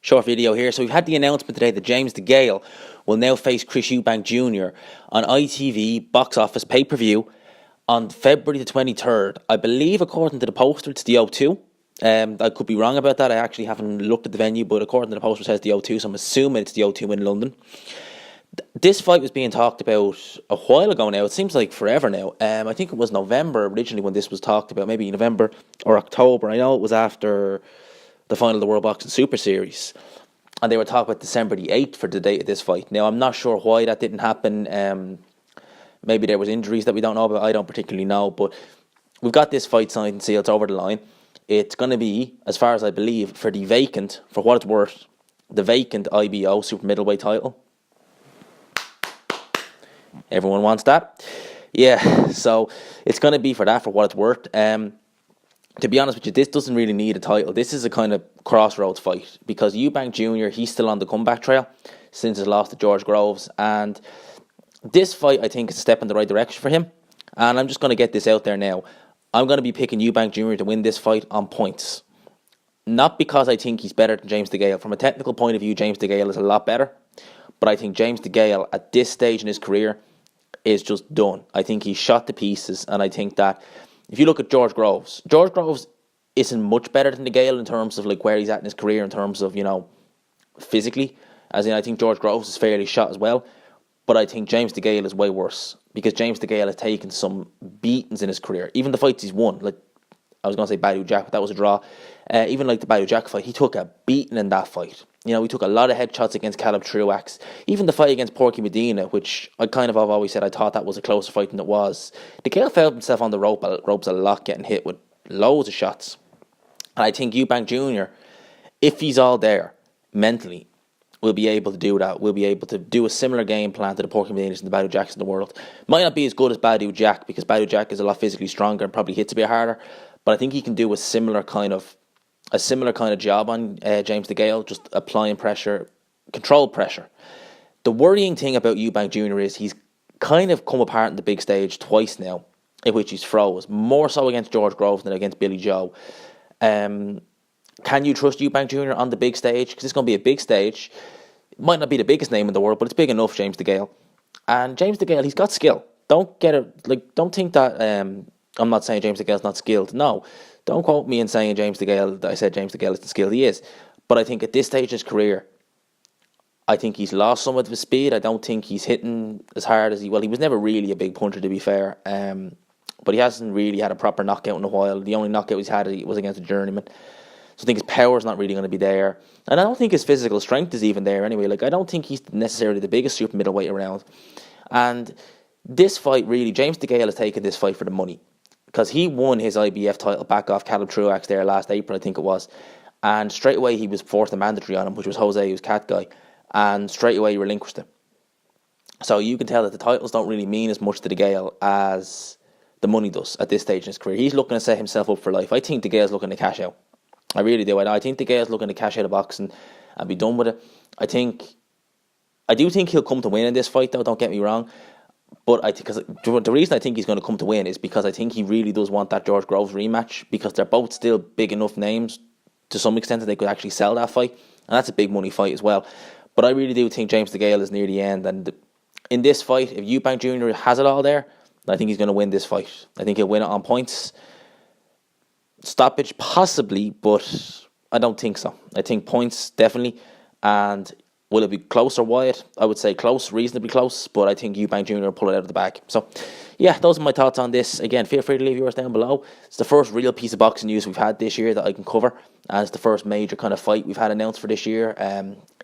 Short video here. So we've had the announcement today that James Degale will now face Chris Eubank Jr. on ITV box office pay-per-view on February the 23rd. I believe, according to the poster, it's the O2. I could be wrong about that. I actually haven't looked at the venue, but according to the poster, it says the O2, so I'm assuming it's the O2 in London. This fight was being talked about a while ago now. It seems like forever now. I think it was November originally when this was talked about, maybe November or October. I know it was after the final of the World Boxing Super Series, and they were talking about December the 8th for the date of this fight. Now, I'm not sure why that didn't happen. Maybe there was injuries that we don't know about. I don't particularly know, but we've got this fight signed and sealed. It's over the line. It's going to be, as far as I believe, for the vacant, for what it's worth, the vacant IBO super middleweight title. Everyone wants that. Yeah, so it's going to be for that, for what it's worth. To be honest with you, this doesn't really need a title. This is a kind of crossroads fight because Eubank Jr., he's still on the comeback trail since his loss to George Groves. And this fight, I think, is a step in the right direction for him. And I'm just going to get this out there now. I'm going to be picking Eubank Jr. to win this fight on points. Not because I think he's better than James Degale. From a technical point of view, James Degale is a lot better. But I think James Degale, at this stage in his career, is just done. I think he's shot to pieces. And I think that if you look at George Groves isn't much better than Degale in terms of like where he's at in his career, in terms of, you know, physically. As in, I think George Groves is fairly shot as well. But I think James Degale is way worse because James Degale has taken some beatings in his career. Even the fights he's won, like I was going to say Badu Jack, but that was a draw. Even like the Badu Jack fight, he took a beating in that fight. You know, he took a lot of headshots against Caleb Truax. Even the fight against Porky Medina, which I kind of have always said I thought that was a closer fight than it was. Degale felt himself on the ropes a lot, getting hit with loads of shots. And I think Eubank Jr., if he's all there mentally, will be able to do that. We'll be able to do a similar game plan to the Porky Medinas and the Badu Jacks in the world. Might not be as good as Badu Jack because Badu Jack is a lot physically stronger and probably hits a bit harder. But I think he can do a similar kind of job on James Degale, just applying pressure, controlled pressure. The worrying thing about Eubank Jr. is he's kind of come apart in the big stage twice now, in which he's froze. More so against George Groves than against Billy Joe. Can you trust Eubank Jr. on the big stage? Because it's going to be a big stage. It might not be the biggest name in the world, but it's big enough, James Degale. And James Degale, he's got skill. Don't think that I'm not saying James Degale's not skilled. No, don't quote me in saying James Degale, that I said James Degale isn't skilled. He is. But I think at this stage of his career, I think he's lost some of his speed. I don't think he's hitting as hard as he was never really a big puncher, to be fair. But he hasn't really had a proper knockout in a while. The only knockout he's had was against a journeyman. So I think his power's not really going to be there. And I don't think his physical strength is even there anyway. Like, I don't think he's necessarily the biggest super middleweight around. And this fight, really, James Degale has taken this fight for the money. Because he won his IBF title back off Caleb Truax there last April, I think it was. And straight away he was forced a mandatory on him, which was Jose, who's cat guy. And straight away he relinquished it. So you can tell that the titles don't really mean as much to Degale as the money does at this stage in his career. He's looking to set himself up for life. I think Degale's looking to cash out. I really do. I think Degale's looking to cash out of boxing and be done with it. I do think he'll come to win in this fight, though. Don't get me wrong. But because the reason I think he's going to come to win is because I think he really does want that George Groves rematch, because they're both still big enough names to some extent that they could actually sell that fight, and that's a big money fight as well. But I really do think James Degale is near the end, and in this fight, if Eubank Jr. has it all there, I think he's going to win this fight. I think he'll win it on points. Stoppage possibly, but I don't think so. I think points definitely. And will it be close or wide? I would say close, reasonably close, but I think Eubank Jr. will pull it out of the bag. So yeah, those are my thoughts on this. Again, feel free to leave yours down below. It's the first real piece of boxing news we've had this year that I can cover, and it's the first major kind of fight we've had announced for this year,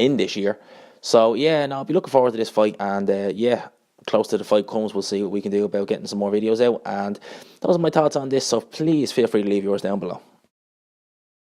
in this year. So yeah, I'll be looking forward to this fight, and yeah, close to the fight comes, we'll see what we can do about getting some more videos out. And those are my thoughts on this, so please feel free to leave yours down below.